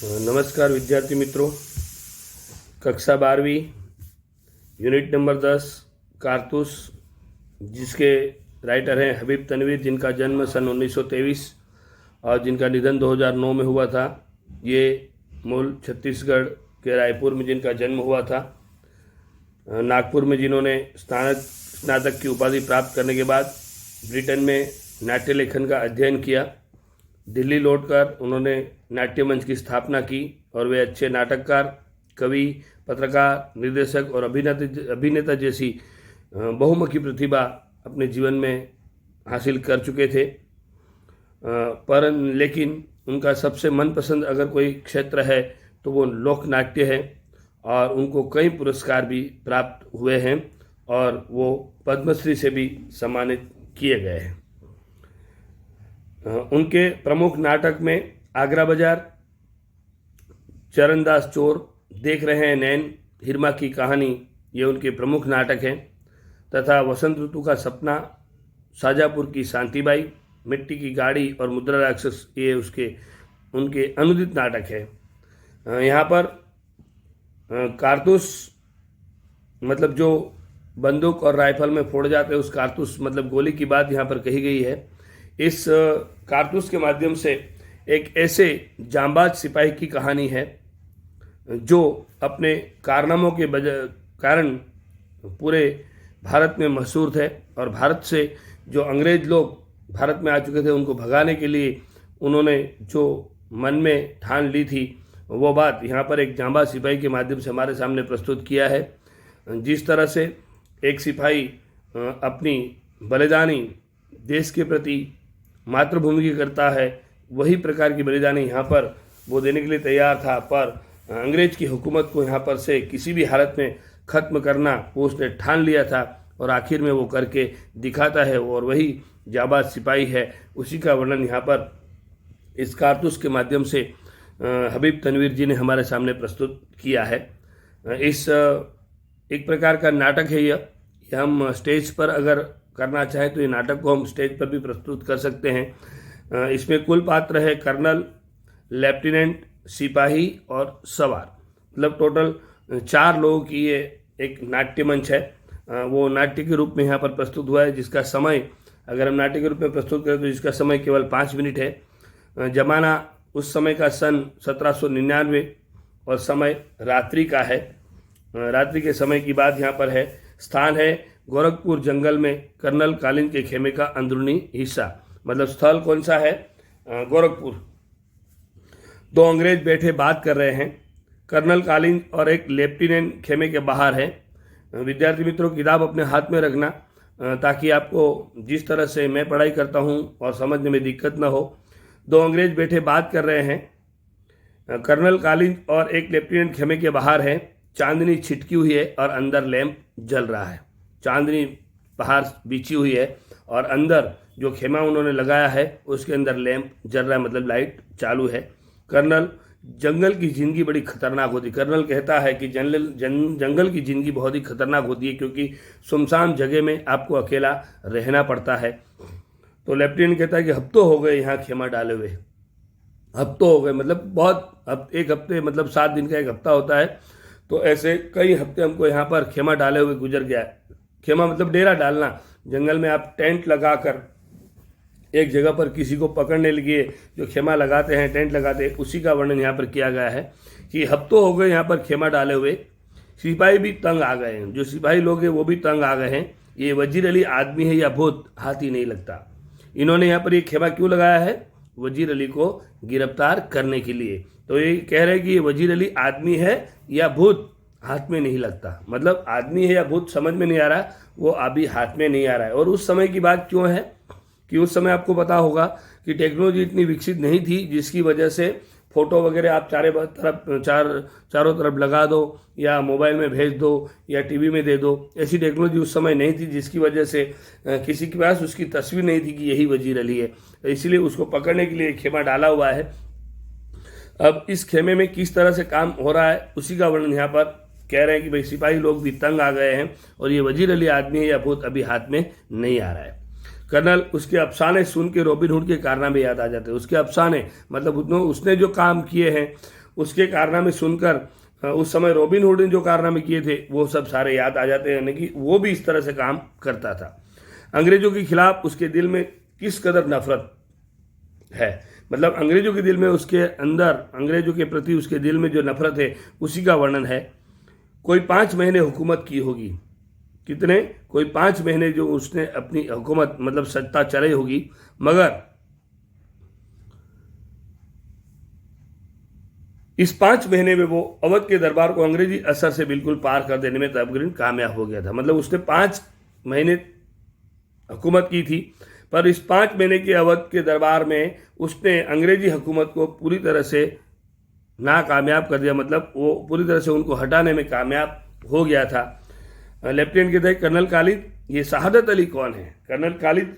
नमस्कार विद्यार्थी मित्रों, कक्षा 12वीं यूनिट नंबर 10 कारतूस, जिसके राइटर हैं हबीब तनवीर, जिनका जन्म सन 1923 और जिनका निधन 2009 में हुआ था। ये मूल छत्तीसगढ़ के रायपुर में जिनका जन्म हुआ था। नागपुर में जिन्होंने स्नातक की उपाधि प्राप्त करने के बाद ब्रिटेन में नाट्य लेखन का अध्ययन किया। दिल्ली लौटकर उन्होंने नाट्य मंच की स्थापना की और वे अच्छे नाटककार, कवि, पत्रकार, निर्देशक और अभिनेता जैसी बहुमुखी प्रतिभा अपने जीवन में हासिल कर चुके थे। लेकिन उनका सबसे मनपसंद अगर कोई क्षेत्र है तो वो लोक नाट्य है और उनको कई पुरस्कार भी प्राप्त हुए हैं और वो पद्मश्री से भी सम्मानित किए गए हैं। उनके प्रमुख नाटक में आगरा बाजार, चरणदास चोर, देख रहे हैं नैन, हिरमा की कहानी, ये उनके प्रमुख नाटक हैं तथा वसंत ऋतु का सपना, शाजापुर की शांतिबाई, मिट्टी की गाड़ी और मुद्रा राक्षस ये उनके अनुदित नाटक है। यहाँ पर कारतूस मतलब जो बंदूक और राइफल में फोड़ जाते हैं उस कारतूस मतलब गोली की बात यहाँ पर कही गई है। इस कारतूस के माध्यम से एक ऐसे जांबाज सिपाही की कहानी है जो अपने कारनामों के कारण पूरे भारत में मशहूर थे और भारत से जो अंग्रेज लोग भारत में आ चुके थे उनको भगाने के लिए उन्होंने जो मन में ठान ली थी वो बात यहाँ पर एक जांबाज सिपाही के माध्यम से हमारे सामने प्रस्तुत किया है। जिस तरह से एक सिपाही अपनी बलिदानी देश के प्रति मातृभूमि की करता है, वही प्रकार की बलिदानी यहाँ पर वो देने के लिए तैयार था, पर अंग्रेज की हुकूमत को यहाँ पर से किसी भी हालत में ख़त्म करना वो उसने ठान लिया था और आखिर में वो करके दिखाता है और वही जाबाज सिपाही है। उसी का वर्णन यहाँ पर इस कारतूस के माध्यम से हबीब तनवीर जी ने हमारे सामने प्रस्तुत किया है। इस एक प्रकार का नाटक है यह हम स्टेज पर अगर करना चाहें तो ये नाटक को हम स्टेज पर भी प्रस्तुत कर सकते हैं। इसमें कुल पात्र है कर्नल, लेफ्टिनेंट, सिपाही और सवार, मतलब टोटल 4 लोगों की ये एक नाट्य मंच है। वो नाट्य के रूप में यहाँ पर प्रस्तुत हुआ है, जिसका समय अगर हम नाट्य के रूप में प्रस्तुत करें तो जिसका समय केवल 5 मिनट है। जमाना उस समय का सन 1799 और समय रात्रि का है। रात्रि के समय की बात यहाँ पर है। स्थान है गोरखपुर जंगल में कर्नल कालीन के खेमे का अंदरूनी हिस्सा, मतलब स्थल कौन सा है? गोरखपुर। 2 अंग्रेज बैठे बात कर रहे हैं। कर्नल कालीन और एक लेफ्टिनेंट खेमे के बाहर है। विद्यार्थी मित्रों, किताब अपने हाथ में रखना ताकि आपको जिस तरह से मैं पढ़ाई करता हूँ और समझने में दिक्कत न हो। 2 अंग्रेज बैठे बात कर रहे हैं। कर्नल कालीन और एक लेफ्टिनेंट खेमे के बाहर है। चांदनी छिटकी हुई है और अंदर लैंप जल रहा है। चांदनी बाहर बिछी हुई है और अंदर जो खेमा उन्होंने लगाया है उसके अंदर लैंप जल रहा है, मतलब लाइट चालू है। कर्नल, जंगल की ज़िंदगी बड़ी खतरनाक होती। कर्नल कहता है कि जंगल की ज़िंदगी बहुत ही खतरनाक होती है क्योंकि सुनसान जगह में आपको अकेला रहना पड़ता है। तो लेफ्टिनेंट कहता है कि हफ्तों हो गए यहाँ खेमा डाले हुए। हफ्तों हो गए मतलब बहुत, एक हफ्ते मतलब 7 दिन का एक हफ्ता होता है, तो ऐसे कई हफ्ते हमको यहाँ पर खेमा डाले हुए गुजर गया है। खेमा मतलब डेरा डालना। जंगल में आप टेंट लगाकर एक जगह पर किसी को पकड़ने लगे जो खेमा लगाते हैं, टेंट लगाते हैं, उसी का वर्णन यहाँ पर किया गया है कि हफ्तों हो गए यहाँ पर खेमा डाले हुए। सिपाही भी तंग आ गए हैं, जो सिपाही लोग हैं वो भी तंग आ गए हैं। ये वजीर अली आदमी है या भूत, हाथ ही नहीं लगता। इन्होंने यहाँ पर ये खेमा क्यों लगाया है? वजीर अली को गिरफ्तार करने के लिए। तो ये कह रहे हैं कि ये वजीर अली आदमी है या भूत, हाथ में नहीं लगता। मतलब आदमी है या भूत समझ में नहीं आ रहा, वो अभी हाथ में नहीं आ रहा है। और उस समय की बात क्यों है कि उस समय आपको पता होगा कि टेक्नोलॉजी इतनी विकसित नहीं थी, जिसकी वजह से फ़ोटो वगैरह आप चारों तरफ लगा दो या मोबाइल में भेज दो या टीवी में दे दो। ऐसी टेक्नोलॉजी उस समय नहीं थी, जिसकी वजह से किसी के पास उसकी तस्वीर नहीं थी कि यही वजीर अली है। इसलिए उसको पकड़ने के लिए खेमा डाला हुआ है। अब इस खेमे में किस तरह से काम हो रहा है उसी का वर्णन यहाँ पर कह रहे हैं कि भाई सिपाही लोग भी तंग आ गए हैं और ये वजीर अली आदमी है या भूत अभी हाथ में नहीं आ रहा है। कर्नल उसके अफसाने सुन के रॉबिन हुड के कारनामे याद आ जाते हैं। उसके अफसाने मतलब उसने जो काम किए हैं उसके कारनामे सुनकर उस समय रॉबिन हुड ने जो कारनामे किए थे वो सब सारे याद आ जाते हैं, यानी कि वो भी इस तरह से काम करता था। अंग्रेजों के खिलाफ उसके दिल में किस कदर नफरत है, मतलब अंग्रेजों के दिल में, उसके अंदर अंग्रेजों के प्रति उसके दिल में जो नफरत है उसी का वर्णन है। कोई 5 महीने हुकूमत की होगी, कितने, कोई 5 महीने जो उसने अपनी हुकूमत मतलब सत्ता चलाई होगी, मगर इस 5 महीने में वो अवध के दरबार को अंग्रेजी असर से बिल्कुल पार कर देने में तकरीबन कामयाब हो गया था। मतलब उसने 5 महीने हुकूमत की थी, पर इस 5 महीने के अवध के दरबार में उसने अंग्रेजी हुकूमत को पूरी तरह से नाकामयाब कर दिया, मतलब वो पूरी तरह से उनको हटाने में कामयाब हो गया था। लेफ्टिनेंट कहते हैं कर्नल खालिद, ये शहादत अली कौन है? कर्नल खालिद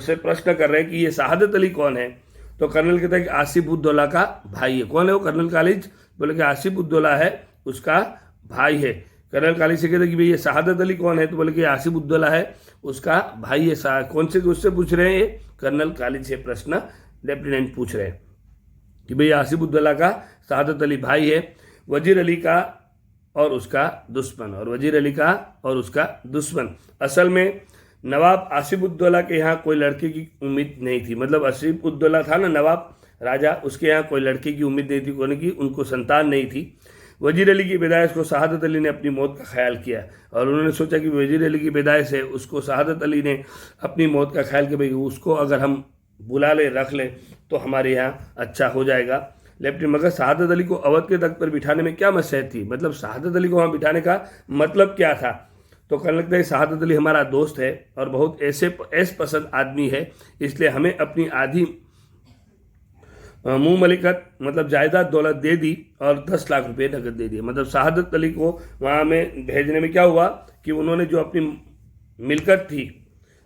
से प्रश्न कर रहे हैं कि ये शहादत अली कौन है? तो कर्नल कहता है कि आसिफ उद्दौला का भाई है। कौन है वो? कर्नल खालिद बोले कि आसिफ उद्दौला है, उसका भाई है। कर्नल खालिद से कहते हैं कि भाई ये शहादत अली कौन है? तो बोले कि आसिफ उद्दौला है, उसका भाई है। कौन से उससे पूछ रहे हैं? ये कर्नल खालिद से प्रश्न लेफ्टिनेंट पूछ रहे हैं कि भाई आसिफ उद्दौला का शहादत अली भाई है, वजीर अली का और उसका दुश्मन, और वजीर अली का और उसका दुश्मन। असल में नवाब आसिफ उद्दौला के यहाँ कोई लड़के की उम्मीद नहीं थी, मतलब आसिफ उद्दौला था ना नवाब राजा, उसके यहाँ कोई लड़के की उम्मीद नहीं थी, कोई की उनको संतान नहीं थी। वजीर अली की पैदाइश को शहादत अली ने अपनी मौत का ख्याल किया, और उन्होंने सोचा कि वजीर अली की पैदाइश है, उसको शहादत अली ने अपनी मौत का ख्याल किया, भाई उसको अगर हम बुला ले, रख ले तो हमारे यहाँ अच्छा हो जाएगा। लेफ्टिनेंट मगर शहादत अली को अवध के तख्त पर बिठाने में क्या मसलहत थी, मतलब शहादत अली को वहाँ बिठाने का मतलब क्या था? तो कहने लगता है शहादत अली हमारा दोस्त है और बहुत ऐस पसंद आदमी है, इसलिए हमें अपनी आधी मुंह मलिकत मतलब जायदाद दौलत दे दी और 10 लाख रुपए नकद दे दिए। मतलब शहादत अली को वहाँ में भेजने में क्या हुआ कि उन्होंने जो अपनी मिलकत थी,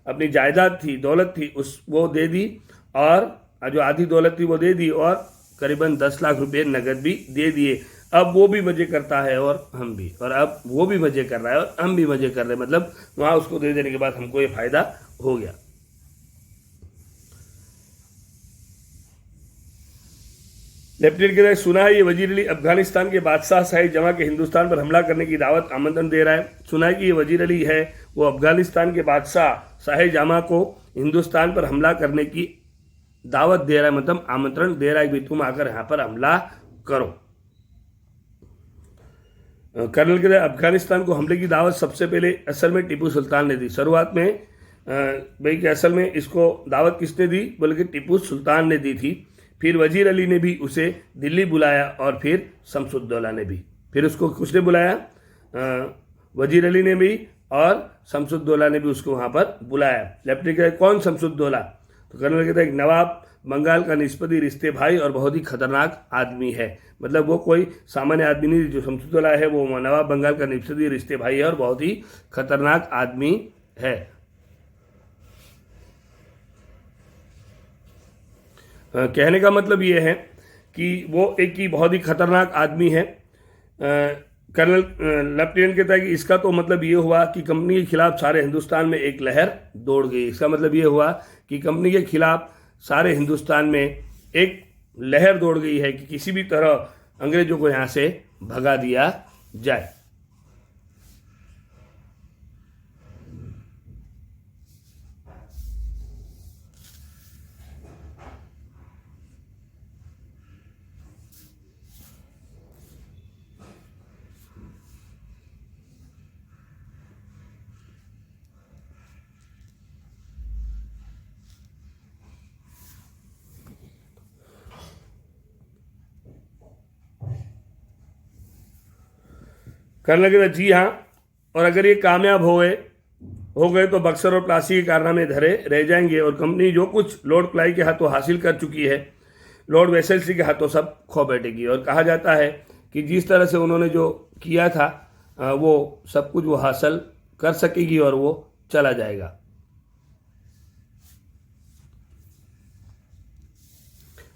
अपनी जायदाद थी, दौलत थी, वो दे दी, और जो आधी दौलत थी वो दे दी, और करीबन 10 लाख रुपए नकद भी दे दिए। अब वो भी मजे करता है और हम भी, और अब वो भी मजे कर रहा है और हम भी मजे कर रहे हैं, मतलब वहाँ उसको दे देने के बाद हमको ये फायदा हो गया। लेफ्टिनेंट कहता है सुना है ये वजीर अली अफगानिस्तान के बादशाह शाही जमा के हिंदुस्तान पर हमला करने की दावत आमंत्रण दे रहा है। सुना है कि ये वजीर अली है वो अफगानिस्तान के बादशाह शाही जमा को हिंदुस्तान पर हमला करने की दावत दे रहा है, मतलब आमंत्रण दे रहा है कि तुम आकर यहाँ पर हमला करो। कर्नल कहते हैं अफगानिस्तान को हमले की दावत सबसे पहले असल में टीपू सुल्तान ने दी। शुरुआत में भाई कि असल में इसको दावत किसने दी, बोले कि टीपू सुल्तान ने दी थी। फिर वजीर अली ने भी उसे दिल्ली बुलाया, और फिर शमसुद्दौला ने भी, फिर उसको किसने बुलाया? वजीर अली ने भी और शमसुद्दौला ने भी उसको वहाँ पर बुलाया। लेफ्टिनेंट कहते कौन शमसुद्दौला? तो कर्नल कहते हैं नवाब बंगाल का निस्पति रिश्ते भाई और बहुत ही खतरनाक आदमी है, मतलब वो कोई सामान्य आदमी नहीं। जो शमसुद्दौला है वो नवाब बंगाल का निस्पति रिश्ते भाई है और बहुत ही खतरनाक आदमी है। कहने का मतलब ये है कि वो एक ही बहुत ही खतरनाक आदमी है। कर्नल लेफ्टिनेंट कहता है कि इसका तो मतलब ये हुआ कि कंपनी के खिलाफ सारे हिंदुस्तान में एक लहर दौड़ गई। इसका मतलब ये हुआ कि कंपनी के खिलाफ सारे हिंदुस्तान में एक लहर दौड़ गई है कि किसी भी तरह अंग्रेजों को यहाँ से भगा दिया जाए। करने लगे जी हाँ, और अगर ये कामयाब हो गए तो बक्सर और प्लासी के कारनामे धरे रह जाएंगे और कंपनी जो कुछ लॉर्ड क्लाइव के हाथों हासिल कर चुकी है लॉर्ड वेसेल्सी के हाथों सब खो बैठेगी। और कहा जाता है कि जिस तरह से उन्होंने जो किया था वो सब कुछ वो हासिल कर सकेगी और वो चला जाएगा।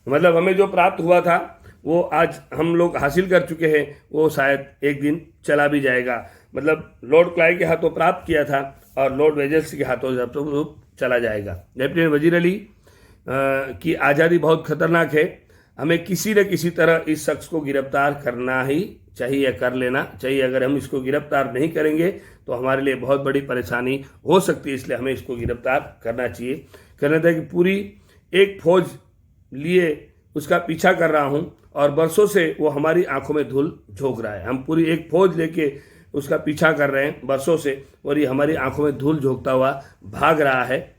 मतलब हमें जो प्राप्त हुआ था वो आज हम लोग हासिल कर चुके हैं, वो शायद एक दिन चला भी जाएगा। मतलब लॉर्ड क्लाइव के हाथों प्राप्त किया था और लॉर्ड वेसेल्सी के हाथों जब तो चला जाएगा। लेफ्टिनेंट वजीर अली की आज़ादी बहुत खतरनाक है। हमें किसी न किसी तरह इस शख्स को गिरफ्तार करना ही चाहिए या कर लेना चाहिए। अगर हम इसको गिरफ्तार नहीं करेंगे तो हमारे लिए बहुत बड़ी परेशानी हो सकती है, इसलिए हमें इसको गिरफ्तार करना चाहिए। कहना था कि पूरी एक फौज लिए उसका पीछा कर रहा हूं और बरसों से वो हमारी आंखों में धूल झोंक रहा है। हम पूरी एक फौज लेके उसका पीछा कर रहे हैं बरसों से और ये हमारी आंखों में धूल झोंकता हुआ भाग रहा है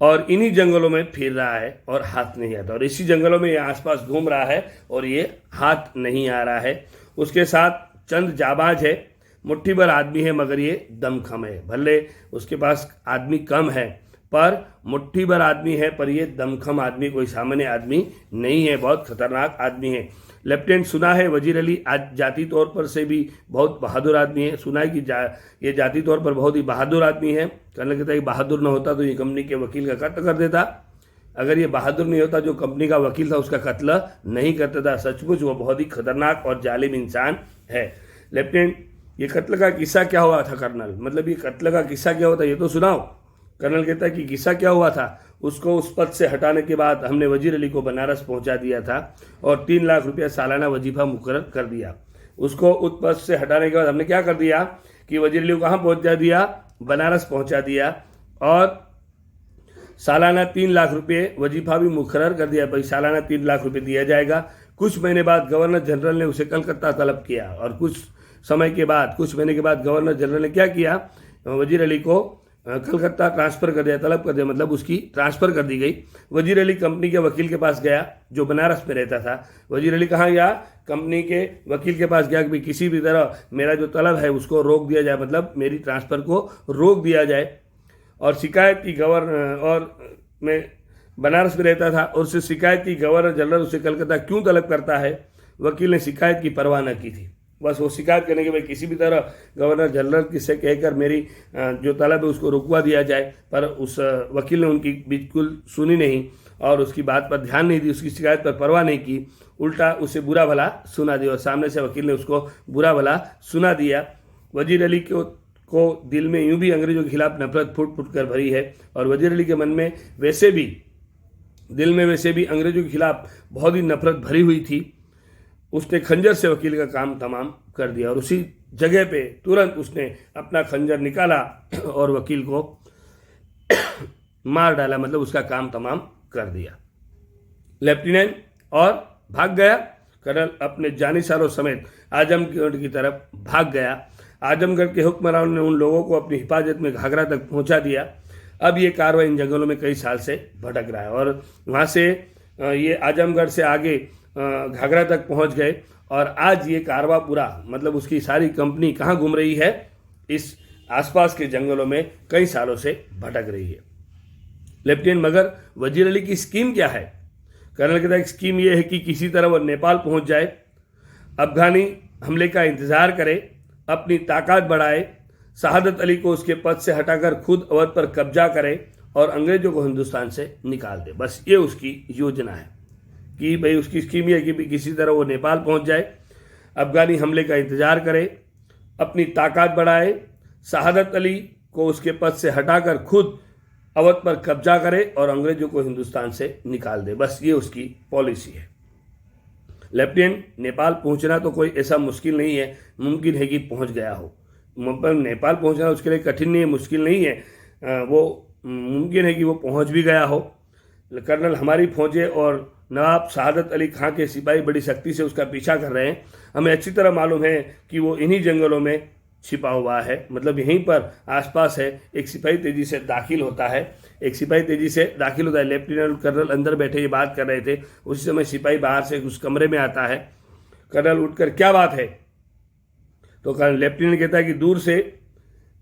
और इन्हीं जंगलों में फिर रहा है और हाथ नहीं आता, और इसी जंगलों में ये आसपास घूम रहा है और ये हाथ नहीं आ रहा है। उसके साथ चंद जाबाज है, मुट्ठी भर आदमी है, मगर ये दमखम है। भले उसके पास आदमी कम है पर मुट्ठी भर आदमी है, पर ये दमखम आदमी कोई सामान्य आदमी नहीं है, बहुत खतरनाक आदमी है। लेफ्टिनेंट सुना है वजीर अली आज जाती तौर पर से भी बहुत बहादुर आदमी है। सुना है कि ये जाती तौर पर बहुत ही बहादुर आदमी है। कहने कहता है कि बहादुर न होता तो ये कंपनी के वकील का कत्ल कर देता। अगर ये बहादुर नहीं होता जो कंपनी का वकील था उसका कत्ल नहीं करता था। सचमुच वो बहुत ही खतरनाक और जालिम इंसान है। लेफ्टिनेंट, ये कत्ल का किस्सा क्या हुआ था कर्नल? मतलब ये कत्ल का किस्सा क्या होता है ये तो सुनाओ। कर्नल कहता है कि किस्सा क्या हुआ था, उसको उस पद से हटाने के बाद हमने वजीर अली को बनारस पहुंचा दिया था और 3 लाख रुपया सालाना वजीफा मुकर्रर कर दिया। उसको उस पद से हटाने के बाद हमने क्या कर दिया कि वजीर अली को कहाँ पहुंचा दिया? बनारस पहुंचा दिया और सालाना 3 लाख रुपये वजीफा भी मुकर्रर कर दिया। भाई सालाना 3 लाख रुपये दिया जाएगा। कुछ महीने बाद गवर्नर जनरल ने उसे कलकत्ता तलब किया और कुछ महीने के बाद गवर्नर जनरल ने क्या किया? वजीर अली को कलकत्ता ट्रांसफ़र कर दिया, तलब कर दिया, मतलब उसकी ट्रांसफ़र कर दी गई। वजीर अली कंपनी के वकील के पास गया जो बनारस में रहता था। वजीर अली कहाँ गया? कंपनी के वकील के पास गया कि किसी भी तरह मेरा जो तलब है उसको रोक दिया जाए, मतलब मेरी ट्रांसफ़र को रोक दिया जाए। और शिकायत की और मैं बनारस में रहता था और उससे शिकायत की गवर्नर जनरल उसे कलकत्ता क्यों तलब करता है? वकील ने शिकायत की परवाह न की थी। बस वो शिकायत करने के बाद किसी भी तरह गवर्नर जनरल किससे कहकर मेरी जो तलब है उसको रुकवा दिया जाए, पर उस वकील ने उनकी बिल्कुल सुनी नहीं और उसकी बात पर ध्यान नहीं दी, उसकी शिकायत पर परवाह नहीं की, उल्टा उसे बुरा भला सुना दिया और सामने से वकील ने उसको बुरा भला सुना दिया। वजीर अली को दिल में यूं भी अंग्रेजों के खिलाफ नफरत फूट फूट कर भरी है और वजीर अली के मन में वैसे भी अंग्रेजों के खिलाफ बहुत ही नफरत भरी हुई थी। उसने खंजर से वकील का काम तमाम कर दिया और उसी जगह पे तुरंत उसने अपना खंजर निकाला और वकील को मार डाला, मतलब उसका काम तमाम कर दिया। लेफ्टिनेंट और भाग गया। कर्नल अपने जानिसारों समेत आजमगढ़ की तरफ भाग गया। आजमगढ़ के हुक्मरान ने उन लोगों को अपनी हिफाजत में घाघरा तक पहुंचा दिया। अब ये कारवां इन जंगलों में कई साल से भटक रहा है और वहाँ से ये आजमगढ़ से आगे घाघरा तक पहुंच गए और आज ये कारवां पूरा, मतलब उसकी सारी कंपनी कहाँ घूम रही है? इस आसपास के जंगलों में कई सालों से भटक रही है। लेफ्टिनेंट, मगर वजीर अली की स्कीम क्या है? कर्नल कहता है स्कीम ये है कि किसी तरह वह नेपाल पहुंच जाए, अफगानी हमले का इंतजार करे, अपनी ताकत बढ़ाए, शहादत अली को उसके पद से हटाकर खुद अवध पर कब्जा करे और अंग्रेजों को हिंदुस्तान से निकाल दे। बस ये उसकी योजना है कि भाई उसकी स्कीम ये है कि किसी तरह वो नेपाल पहुंच जाए, अफगानी हमले का इंतजार करे, अपनी ताकत बढ़ाए, शहादत अली को उसके पद से हटाकर खुद अवध पर कब्जा करे और अंग्रेजों को हिंदुस्तान से निकाल दे। बस ये उसकी पॉलिसी है। लेफ्टिनेंट, नेपाल पहुंचना तो कोई ऐसा मुश्किल नहीं है, मुमकिन है कि पहुंच गया हो। नेपाल पहुंचना उसके लिए कठिन नहीं है, मुश्किल नहीं है, वो मुमकिन है कि वो पहुंच भी गया हो। कर्नल, हमारी फौजें और नवाब शहादत अली खां के सिपाही बड़ी सख्ती से उसका पीछा कर रहे हैं। हमें अच्छी तरह मालूम है कि वो इन्हीं जंगलों में छिपा हुआ है, मतलब यहीं पर आसपास है। एक सिपाही तेजी से दाखिल होता है। लेफ्टिनेंट कर्नल अंदर बैठे ये बात कर रहे थे, उसी समय सिपाही बाहर से उस कमरे में आता है। कर्नल उठकर क्या बात है? तो कर्नल लेफ्टिनेंट कहता है कि दूर से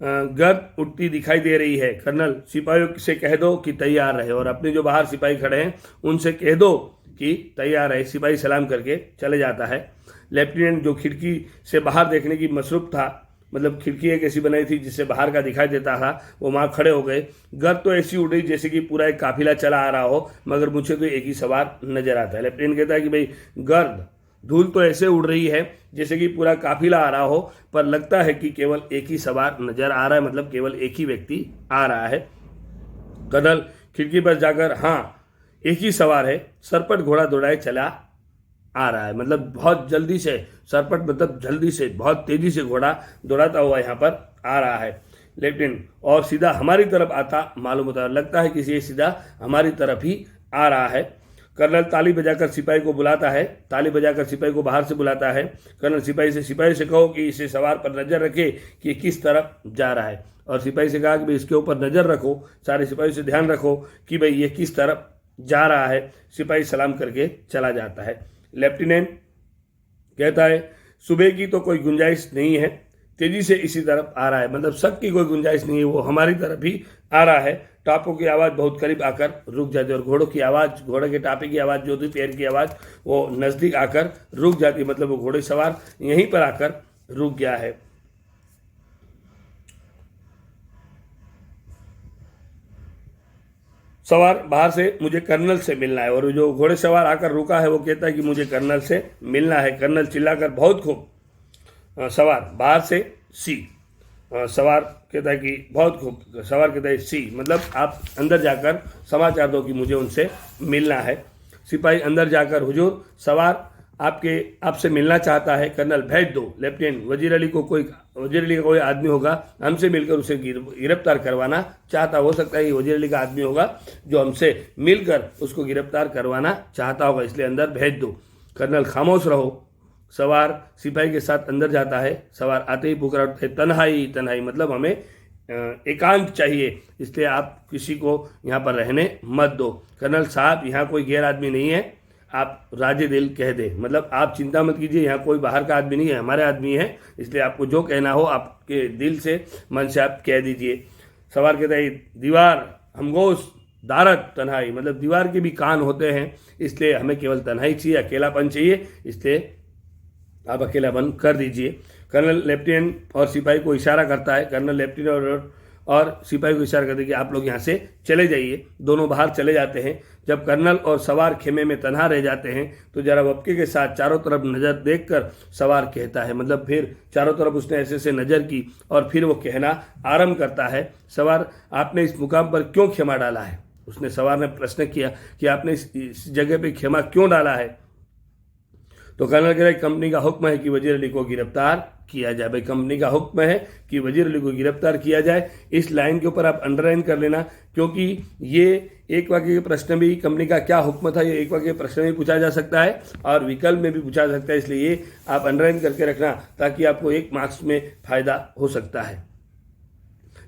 गर्द उठती दिखाई दे रही है। कर्नल, सिपाहियों से कह दो कि तैयार रहे और अपने जो बाहर सिपाही खड़े हैं उनसे कह दो कि तैयार रहे। सिपाही सलाम करके चले जाता है। लेफ्टिनेंट जो खिड़की से बाहर देखने की मसरूफ था, मतलब खिड़की एक ऐसी बनाई थी जिससे बाहर का दिखाई देता था, वो वहाँ खड़े हो गए। गर्द तो ऐसी उड़ रही जैसे कि पूरा एक काफिला चला आ रहा हो, मगर मुझे तो एक ही सवार नजर आता है। लेफ्टिनेंट कहता है कि भाई गर्द, धूल तो ऐसे उड़ रही है जैसे कि पूरा काफिला आ रहा हो, पर लगता है कि केवल एक ही सवार नजर आ रहा है, मतलब केवल एक ही व्यक्ति आ रहा है। कर्नल खिड़की पर जाकर, हाँ एक ही सवार है, सरपट घोड़ा दौड़ाए चला आ रहा है। मतलब बहुत जल्दी से, सरपट मतलब जल्दी से, बहुत तेजी से घोड़ा दौड़ाता हुआ यहाँ पर आ रहा है लेफ्टिनेंट, और सीधा हमारी तरफ आता मालूम होता है। लगता है कि ये सीधा हमारी तरफ ही आ रहा है। कर्नल ताली बजाकर सिपाही को बुलाता है, ताली बजाकर सिपाही को बाहर से बुलाता है। कर्नल सिपाही से कहो कि इसे सवार पर नजर रखे कि ये किस तरफ जा रहा है। और सिपाही से कहा कि भाई इसके ऊपर नजर रखो, सारे सिपाही से ध्यान रखो कि भाई ये किस तरफ जा रहा है। सिपाही सलाम करके चला जाता है। लेफ्टिनेंट कहता है सुबह की तो कोई गुंजाइश नहीं है, तेजी से इसी तरफ आ रहा है। मतलब शक की कोई गुंजाइश नहीं है, वो हमारी तरफ ही आ रहा है। टापों की आवाज़ बहुत करीब आकर रुक जाती है, और घोड़ों की आवाज़, घोड़े के टापे की आवाज़ जो थी, पैर की आवाज़, वो नज़दीक आकर रुक जाती। मतलब वो घोड़े सवार यहीं पर आकर रुक गया है। सवार बाहर से मुझे कर्नल से मिलना है, और जो घोड़े सवार आकर रुका है वो कहता है कि मुझे कर्नल से मिलना है। कर्नल चिल्लाकर बहुत खूब, सवार बाहर से सी, सवार कहता है कि बहुत खूब, सवार कहता है सी, मतलब आप अंदर जाकर समाचार दो कि मुझे उनसे मिलना है। सिपाही अंदर जाकर हुजूर सवार आपसे मिलना चाहता है, कर्नल भेज दो। लेफ्टिनेंट वजीर अली का कोई आदमी होगा, हमसे मिलकर उसे गिरफ्तार करवाना चाहता। हो सकता है ये वजीर अली का आदमी होगा जो हमसे मिलकर उसको गिरफ्तार करवाना चाहता होगा, इसलिए अंदर भेज दो। कर्नल खामोश रहो। सवार सिपाही के साथ अंदर जाता है। सवार आते ही पुकार उठते हैं तन्हाई तन्हाई, मतलब हमें एकांत चाहिए, इसलिए आप किसी को यहाँ पर रहने मत दो। कर्नल साहब यहाँ कोई गैर आदमी नहीं है, आप राजे दिल कह दे, मतलब आप चिंता मत कीजिए, यहाँ कोई बाहर का आदमी नहीं है, हमारे आदमी है, इसलिए आपको जो कहना हो आपके दिल से, मन से आप कह दीजिए। सवार कहता है दीवार हमगोश दारत तन्हाई, मतलब दीवार के भी कान होते हैं, इसलिए हमें केवल तन्हाई चाहिए, अकेलापन चाहिए, इसलिए आप अकेलापन कर दीजिए। कर्नल लेफ्टिनेंट और सिपाही को इशारा करता है। कर्नल लेफ्टिनेंट और सिपाही को इशारा करते हैं कि आप लोग यहाँ से चले जाइए। दोनों बाहर चले जाते हैं। जब कर्नल और सवार खेमे में तन्हा रह जाते हैं तो जरा वपके के साथ चारों तरफ नज़र देखकर सवार कहता है, मतलब फिर चारों तरफ उसने ऐसे से नज़र की और फिर वो कहना आरंभ करता है, सवार आपने इस मुकाम पर क्यों खेमा डाला है। उसने, सवार ने प्रश्न किया कि आपने इस जगह पे खेमा क्यों डाला है। तो कर्नल कह रहे कंपनी का हुक्म है कि वजीर अली को गिरफ्तार किया जाए। भाई कंपनी का हुक्म है कि वजीर अली को गिरफ्तार किया जाए। इस लाइन के ऊपर आप अंडरलाइन कर लेना, क्योंकि ये एक वाक्य के प्रश्न भी, कंपनी का क्या हुक्म था, ये एक वाक्य के प्रश्न भी पूछा जा सकता है और विकल्प में भी पूछा जा सकता है, इसलिए ये आप अंडरलाइन करके रखना ताकि आपको 1 मार्क्स में फायदा हो सकता है।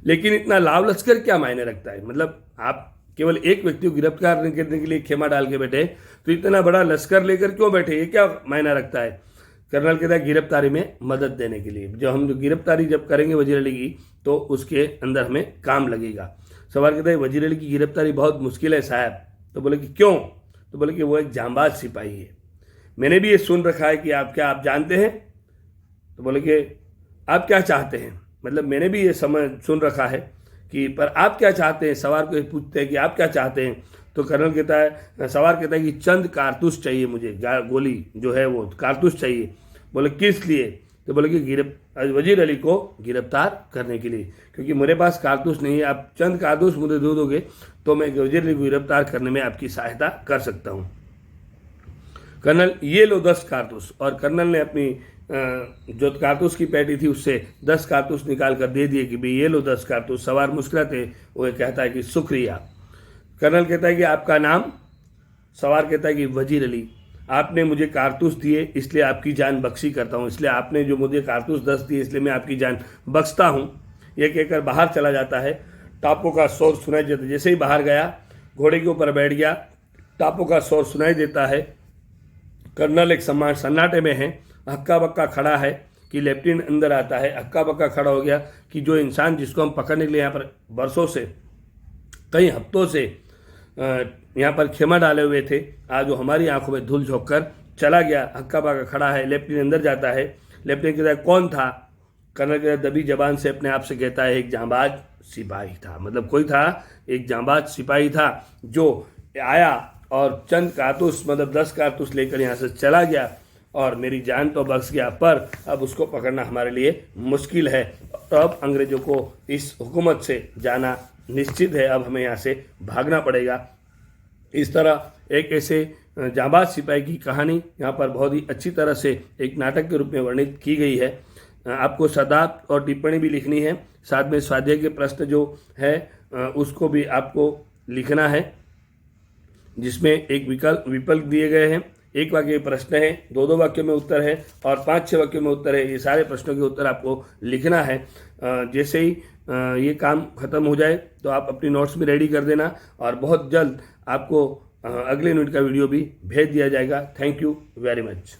लेकिन इतना लाव लश्कर क्या मायने रखता है, मतलब आप केवल एक व्यक्ति को गिरफ्तार करने के लिए खेमा डाल के बैठे, तो इतना बड़ा लश्कर लेकर क्यों बैठे, ये क्या मायना रखता है। कर्नल कहता है गिरफ्तारी में मदद देने के लिए, जो हम गिरफ्तारी जब करेंगे वजीर अली की तो उसके अंदर हमें काम लगेगा। सवाल कहता है वजीर अली की गिरफ्तारी बहुत मुश्किल है साहब। तो बोले कि क्यों, तो बोले कि वो एक जांबाज सिपाही है, मैंने भी ये सुन रखा है कि आप जानते हैं। तो बोले कि आप क्या चाहते हैं, मतलब मैंने भी ये सुन रखा है कि पर आप क्या चाहते हैं। सवार को पूछते हैं कि आप क्या चाहते हैं। तो कर्नल कहता है, सवार कहता है कि चंद कारतूस चाहिए मुझे, गोली जो है वो कारतूस चाहिए। बोले किस लिए, तो बोले कि वजीर अली को गिरफ्तार करने के लिए, क्योंकि मेरे पास कारतूस नहीं है, आप चंद कारतूस मुझे दे दोगे तो मैं वजीर अली को गिरफ्तार करने में आपकी सहायता कर सकता हूँ। कर्नल ये लो 10 कारतूस, और कर्नल ने अपनी जो कारतूस की पेटी थी उससे 10 कारतूस निकाल कर दे दिए कि भाई ये लो 10 कारतूस। सवार मुस्कुराते वो कहता है कि शुक्रिया। कर्नल कहता है कि आपका नाम। सवार कहता है कि वजीर अली, आपने मुझे कारतूस दिए इसलिए आपकी जान बख्शी करता हूँ, इसलिए आपने जो मुझे कारतूस 10 दिए इसलिए मैं आपकी जान बख्शता हूँ। यह कहकर बाहर चला जाता है। टापों का शोर सुनाई देता है, जैसे ही बाहर गया घोड़े के ऊपर बैठ गया, टापों का शोर सुनाई देता है। कर्नल एक सन्नाटे में है, हक्का बक्का खड़ा है कि लेफ्टिनेंट अंदर आता है। हक्का बक्का खड़ा हो गया कि जो इंसान जिसको हम पकड़ने के लिए यहाँ पर बरसों से, कई हफ्तों से यहाँ पर खेमा डाले हुए थे, आज वो हमारी आंखों में धूल झोंक कर चला गया। हक्का बक्का खड़ा है। लेफ्टिनेंट अंदर जाता है। लेफ्टिनेंट कहता है कौन था। कर्नल कहता है दबी जबान से अपने आप से कहता है एक जांबाज सिपाही था, मतलब कोई था, एक जांबाज सिपाही था जो आया और चंद कारतूस, मतलब 10 कारतूस लेकर यहाँ से चला गया और मेरी जान तो बख्श गया, पर अब उसको पकड़ना हमारे लिए मुश्किल है। तो अब अंग्रेजों को इस हुकूमत से जाना निश्चित है, अब हमें यहाँ से भागना पड़ेगा। इस तरह एक ऐसे जांबाज सिपाही की कहानी यहाँ पर बहुत ही अच्छी तरह से एक नाटक के रूप में वर्णित की गई है। आपको शब्दार्थ और टिप्पणी भी लिखनी है, साथ में स्वाध्याय के प्रश्न जो है उसको भी आपको लिखना है, जिसमें एक विकल्प दिए गए हैं। एक वाक्य में प्रश्न है, दो वाक्यों में उत्तर है और 5-6 वाक्यों में उत्तर है। ये सारे प्रश्नों के उत्तर आपको लिखना है। जैसे ही ये काम खत्म हो जाए तो आप अपनी नोट्स भी रेडी कर देना और बहुत जल्द आपको अगले यूनिट का वीडियो भी भेज दिया जाएगा। Thank you very much.